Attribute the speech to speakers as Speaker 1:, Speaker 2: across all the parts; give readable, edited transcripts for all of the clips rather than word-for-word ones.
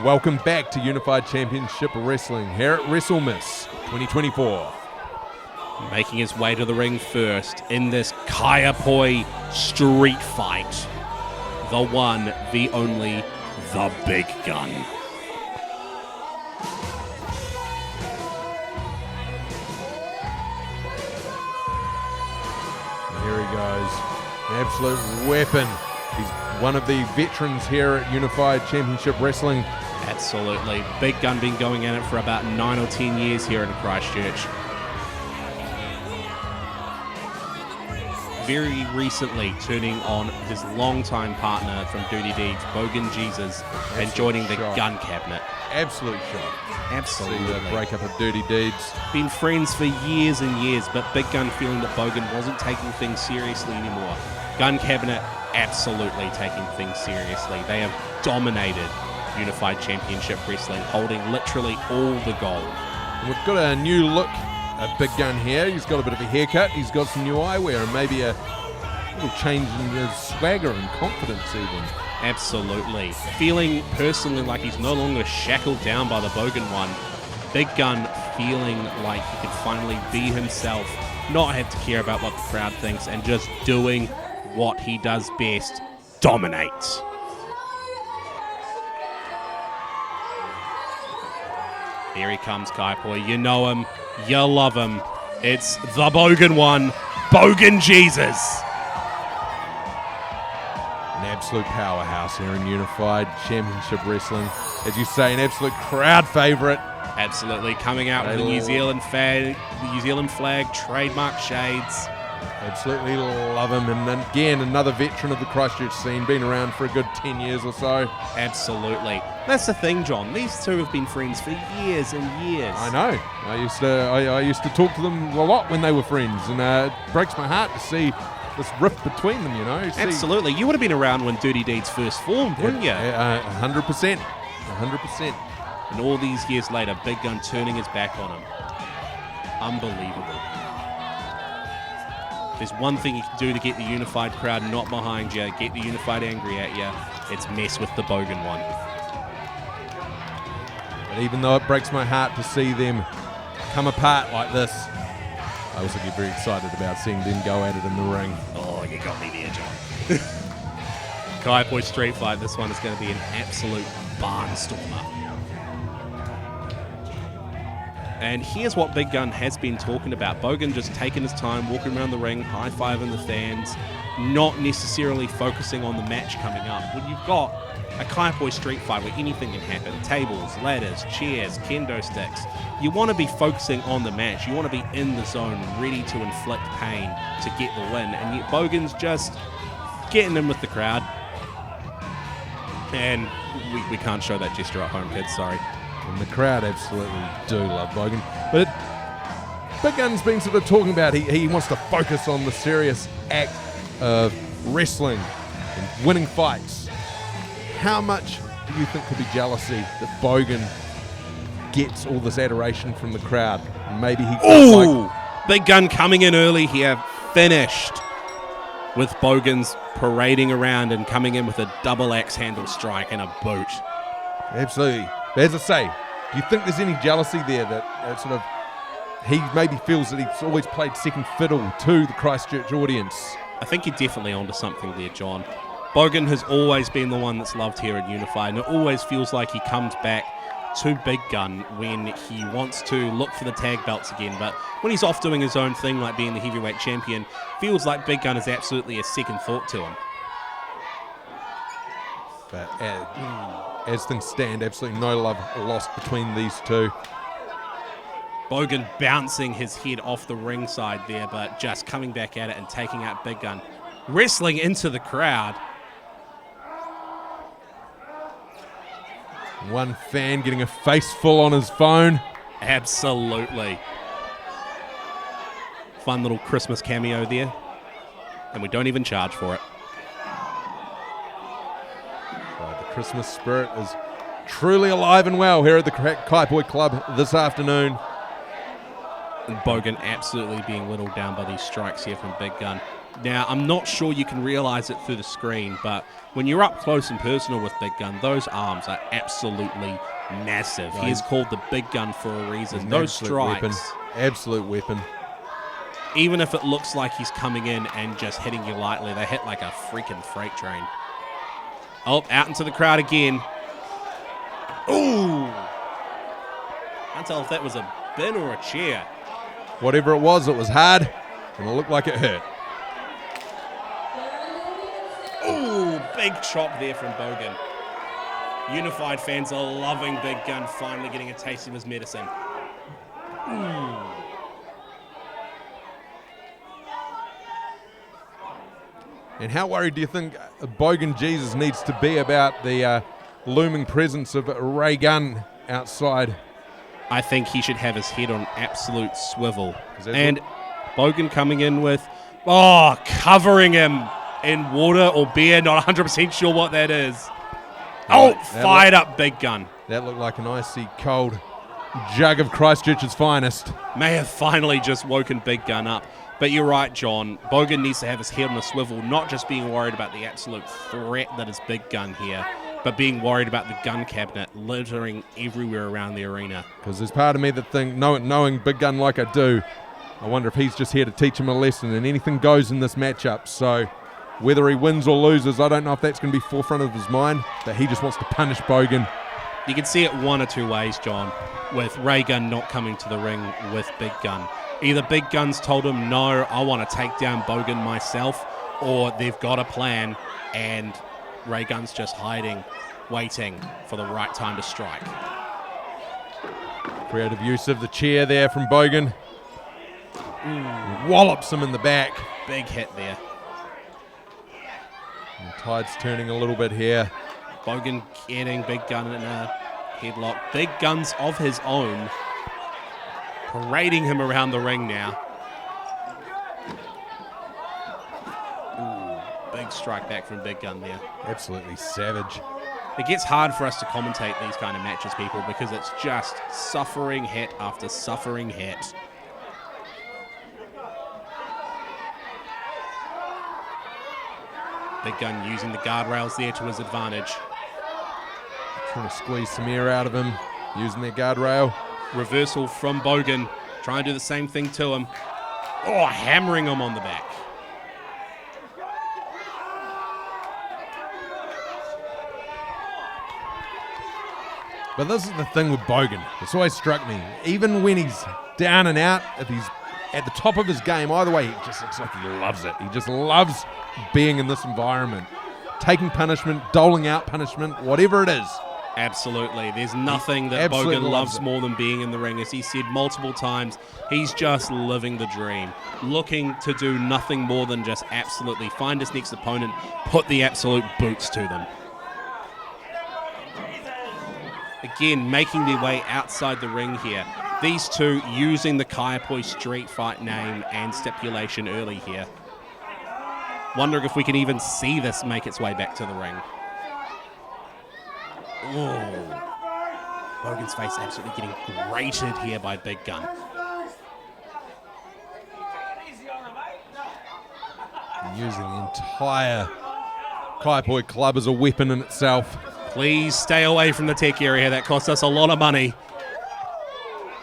Speaker 1: Welcome back to Unified Championship Wrestling here at Wrestlemas 2024.
Speaker 2: Making his way to the ring first in this Kaiapoi Street Fight. The one, the only, the Big Gun.
Speaker 1: Here he goes. An absolute weapon. He's one of the veterans here at Unified Championship Wrestling.
Speaker 2: Absolutely. Big Gun been going at it for about 9 or 10 years here in Christchurch. Very recently turning on his longtime partner from Dirty Deeds, Bogan Jesus, and joining the Gun Cabinet.
Speaker 1: Absolute shock.
Speaker 2: Absolutely.
Speaker 1: See the breakup of Dirty Deeds.
Speaker 2: Been friends for years and years, but Big Gun feeling that Bogan wasn't taking things seriously anymore. Gun Cabinet absolutely taking things seriously. They have dominated Unified Championship Wrestling, holding literally all the gold.
Speaker 1: And we've got a new look at Big Gun here. He's got a bit of a haircut. He's got some new eyewear and maybe a little change in his swagger and confidence even.
Speaker 2: Absolutely. Feeling personally like he's no longer shackled down by the Bogan one. Big Gun feeling like he can finally be himself, not have to care about what the crowd thinks, and just doing what he does best, dominate. Here he comes, Kaiapoi. You know him, you love him. It's the Bogan one, Bogan Jesus.
Speaker 1: An absolute powerhouse here in Unified Championship Wrestling. As you say, an absolute crowd favourite.
Speaker 2: Absolutely, coming out with the New Zealand flag, trademark shades.
Speaker 1: Absolutely love him. And again, another veteran of the Christchurch scene, been around for a good 10 years or so.
Speaker 2: Absolutely. That's the thing, John. These two have been friends for years and years.
Speaker 1: I know. I used to talk to them a lot when they were friends, and it breaks my heart to see this rift between them, you know.
Speaker 2: Absolutely. You would have been around when Dirty Deeds first formed, wouldn't you?
Speaker 1: 100%. 100%.
Speaker 2: And all these years later, Big Gun turning his back on him. Unbelievable. There's one thing you can do to get the Unified crowd not behind you, get the Unified angry at you, it's mess with the Bogan one.
Speaker 1: But even though it breaks my heart to see them come apart like this, I also get very excited about seeing them go at it in the ring.
Speaker 2: Oh, you got me there, John. Kaiapoi Street Fight, this one is going to be an absolute barnstormer. And here's what Big Gun has been talking about. Bogan just taking his time, walking around the ring, high-fiving the fans, not necessarily focusing on the match coming up. When you've got a Kaiapoi Street Fight where anything can happen, tables, ladders, chairs, kendo sticks, you want to be focusing on the match. You want to be in the zone, ready to inflict pain to get the win. And yet Bogan's just getting in with the crowd. And we can't show that gesture at home, kids, sorry.
Speaker 1: And the crowd absolutely do love Bogan. But Big Gun's been sort of talking about he wants to focus on the serious act of wrestling and winning fights. How much do you think could be jealousy that Bogan gets all this adoration from the crowd? Maybe he
Speaker 2: Ooh! Big Gun coming in early here, finished with Bogan's parading around and coming in with a double axe handle strike and a boot.
Speaker 1: Absolutely. But as I say, do you think there's any jealousy there that sort of he maybe feels that he's always played second fiddle to the Christchurch audience?
Speaker 2: I think you're definitely onto something there, John. Bogan has always been the one that's loved here at Unified, and it always feels like he comes back to Big Gun when he wants to look for the tag belts again. But when he's off doing his own thing, like being the heavyweight champion, feels like Big Gun is absolutely a second thought to him.
Speaker 1: But as things stand, absolutely no love lost between these two.
Speaker 2: Bogan bouncing his head off the ringside there, but just coming back at it and taking out Big Gun. Wrestling into the crowd.
Speaker 1: One fan getting a face full on his phone.
Speaker 2: Absolutely. Fun little Christmas cameo there. And we don't even charge for it.
Speaker 1: The Christmas spirit is truly alive and well here at the Kaiapoi Club this afternoon.
Speaker 2: And Bogan absolutely being whittled down by these strikes here from Big Gun. Now, I'm not sure you can realize it through the screen, but when you're up close and personal with Big Gun, those arms are absolutely massive. He is called the Big Gun for a reason. Those strikes,
Speaker 1: absolute weapon.
Speaker 2: Even if it looks like he's coming in and just hitting you lightly, they hit like a freaking freight train. Oh, out into the crowd again. Ooh! Can't tell if that was a bin or a chair.
Speaker 1: Whatever it was hard, and it looked like it hurt.
Speaker 2: Ooh, big chop there from Bogan. Unified fans are loving Big Gun finally getting a taste of his medicine. Ooh.
Speaker 1: And how worried do you think Bogan Jesus needs to be about the looming presence of Ray Gunn outside?
Speaker 2: I think he should have his head on absolute swivel. And Bogan coming in with, covering him in water or beer, not 100% sure what that is. Fired up Big Gun.
Speaker 1: That looked like an icy cold jug of Christchurch's finest.
Speaker 2: May have finally just woken Big Gun up. But you're right, John. Bogan needs to have his head on a swivel, not just being worried about the absolute threat that is Big Gun here, but being worried about the gun cabinet littering everywhere around the arena.
Speaker 1: Because there's part of me that think, knowing Big Gun like I do, I wonder if he's just here to teach him a lesson, and anything goes in this matchup. So whether he wins or loses, I don't know if that's going to be forefront of his mind, but he just wants to punish Bogan.
Speaker 2: You can see it one or two ways, John, with Ray Gunn not coming to the ring with Big Gun. Either Big Gun's told him, no, I want to take down Bogan myself, or they've got a plan and Ray Gunn's just hiding, waiting for the right time to strike.
Speaker 1: Creative use of the chair there from Bogan. Wallops him in the back.
Speaker 2: Big hit there.
Speaker 1: And the tide's turning a little bit here.
Speaker 2: Bogan getting Big Gun in a headlock. Big Gun's of his own, parading him around the ring now. Ooh, big strike back from Big Gun there.
Speaker 1: Absolutely savage.
Speaker 2: It gets hard for us to commentate these kind of matches, people, because it's just suffering hit after suffering hit. Big Gun using the guardrails there to his advantage.
Speaker 1: Trying to squeeze some air out of him, using their guardrail.
Speaker 2: Reversal from Bogan, trying to do the same thing to him. Oh, hammering him on the back.
Speaker 1: But this is the thing with Bogan. It's always struck me. Even when he's down and out, if he's at the top of his game, either way, it just looks like he loves it. He just loves being in this environment. Taking punishment, doling out punishment, whatever it is.
Speaker 2: Absolutely. There's nothing that Bogan loves more than being in the ring. As he said multiple times, he's just living the dream. Looking to do nothing more than just absolutely find his next opponent, put the absolute boots to them. Again, making their way outside the ring here. These two using the Kaiapoi Street Fight name and stipulation early here. Wondering if we can even see this make its way back to the ring. Oh, Bogan's face absolutely getting grated here by Big Gun.
Speaker 1: And using the entire Kaiapoi club as a weapon in itself.
Speaker 2: Please stay away from the tech area. That cost us a lot of money.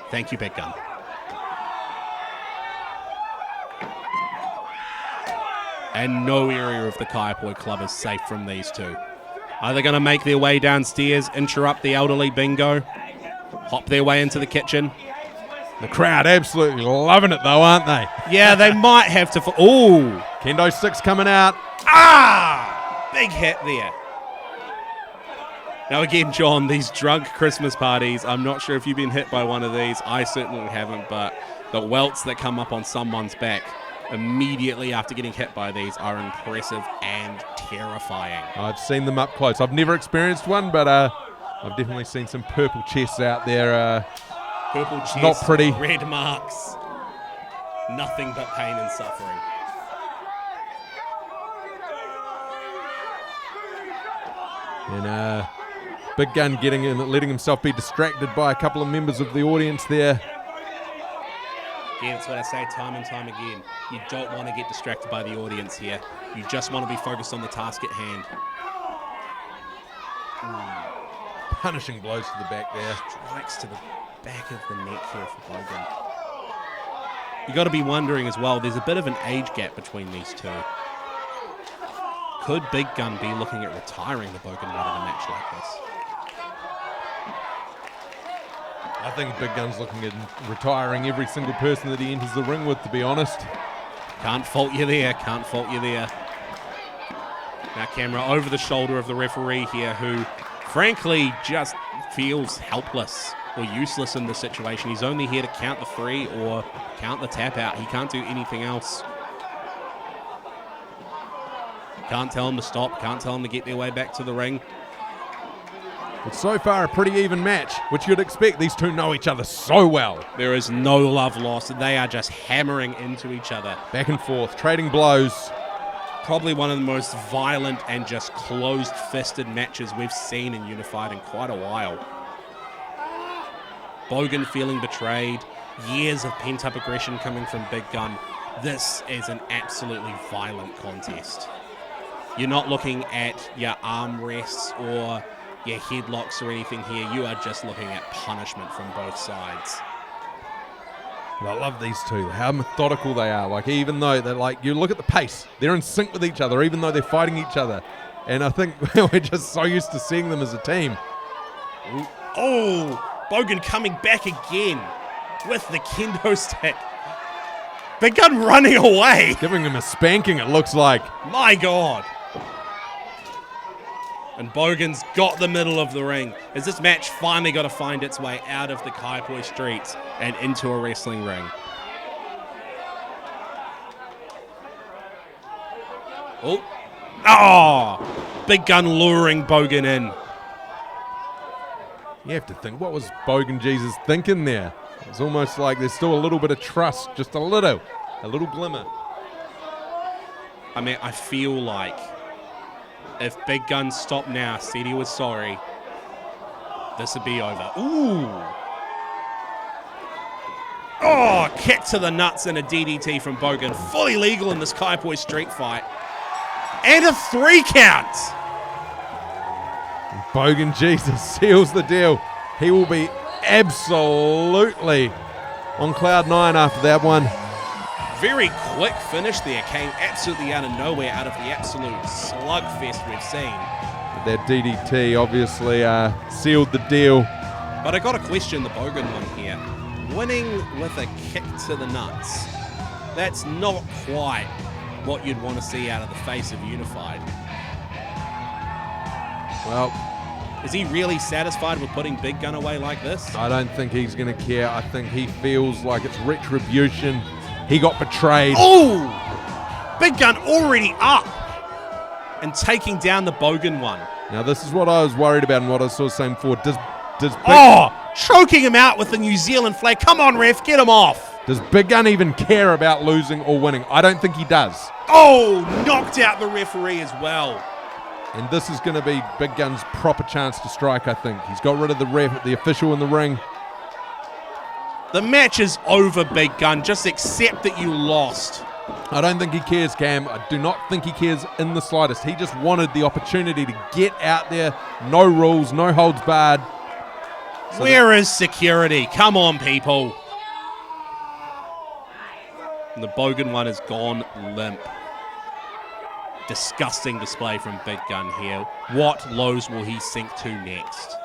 Speaker 2: Thank you, Big Gun. And no area of the Kaiapoi club is safe from these two. Are they going to make their way downstairs, interrupt the elderly bingo, hop their way into the kitchen?
Speaker 1: The crowd absolutely loving it though, aren't they?
Speaker 2: Yeah, they might have to... Ooh!
Speaker 1: Kendo sticks coming out.
Speaker 2: Big hit there. Now again, John, these drunk Christmas parties, I'm not sure if you've been hit by one of these. I certainly haven't, but the welts that come up on someone's back immediately after getting hit by these are impressive and terrifying.
Speaker 1: I've seen them up close. I've never experienced one, but I've definitely seen some purple chests out there.
Speaker 2: Purple chests,
Speaker 1: not pretty.
Speaker 2: Red marks, nothing but pain and suffering.
Speaker 1: And Big Gun getting in, letting himself be distracted by a couple of members of the audience there.
Speaker 2: Again, it's what I say time and time again. You don't want to get distracted by the audience here. You just want to be focused on the task at hand.
Speaker 1: Punishing blows to the back there.
Speaker 2: Strikes to the back of the neck here for Bogan. You got to be wondering as well, there's a bit of an age gap between these two. Could Big Gun be looking at retiring the Bogan one in a match like this?
Speaker 1: I think Big Gun's looking at retiring every single person that he enters the ring with, to be honest.
Speaker 2: Can't fault you there, can't fault you there. Now camera over the shoulder of the referee here, who frankly just feels helpless or useless in this situation. He's only here to count the 3 or count the tap out. He can't do anything else. Can't tell him to stop, can't tell him to get their way back to the ring.
Speaker 1: It's so far a pretty even match, which you'd expect. These two know each other so well.
Speaker 2: There is no love lost. They are just hammering into each other.
Speaker 1: Back and forth, trading blows.
Speaker 2: Probably one of the most violent and just closed-fisted matches we've seen in Unified in quite a while. Bogan feeling betrayed. Years of pent-up aggression coming from Big Gun. This is an absolutely violent contest. You're not looking at your arm rests or your headlocks or anything here. You are just looking at punishment from both sides.
Speaker 1: Well, I love these two, how methodical they are. Like, even though they're like, you look at the pace, they're in sync with each other, even though they're fighting each other. And I think we're just so used to seeing them as a team.
Speaker 2: Ooh. Oh, Bogan coming back again with the kendo stick. Big Gun running away.
Speaker 1: Giving him a spanking, it looks like.
Speaker 2: My God. And Bogan's got the middle of the ring as this match finally got to find its way out of the Kaiapoi streets and into a wrestling ring. Oh! Big Gun luring Bogan in.
Speaker 1: You have to think, what was Bogan Jesus thinking there? It's almost like there's still a little bit of trust, just a little glimmer.
Speaker 2: I mean, I feel like if Big Gun stopped now, said he was sorry, this would be over. Ooh! Oh, kick to the nuts and a DDT from Bogan. Fully legal in this Kaiapoi Street Fight. And a 3 count!
Speaker 1: Bogan Jesus seals the deal. He will be absolutely on cloud 9 after that one.
Speaker 2: Very quick finish there. Came absolutely out of nowhere, out of the absolute slugfest we've seen.
Speaker 1: That DDT obviously sealed the deal.
Speaker 2: But I got to question the Bogan one here. Winning with a kick to the nuts. That's not quite what you'd want to see out of the face of Unified.
Speaker 1: Well,
Speaker 2: is he really satisfied with putting Big Gun away like this?
Speaker 1: I don't think he's going to care. I think he feels like it's retribution. He got betrayed.
Speaker 2: Oh! Big Gun already up and taking down the Bogan one.
Speaker 1: Now, this is what I was worried about and what I was sort of saying before. Does
Speaker 2: choking him out with the New Zealand flag. Come on, ref, get him off.
Speaker 1: Does Big Gun even care about losing or winning? I don't think he does.
Speaker 2: Oh, knocked out the referee as well.
Speaker 1: And this is going to be Big Gun's proper chance to strike, I think. He's got rid of the official in the ring.
Speaker 2: The match is over, Big Gun. Just accept that you lost.
Speaker 1: I don't think he cares, Cam. I do not think he cares in the slightest. He just wanted the opportunity to get out there. No rules, no holds barred. So
Speaker 2: where is security? Come on, people. And the Bogan one has gone limp. Disgusting display from Big Gun here. What lows will he sink to next?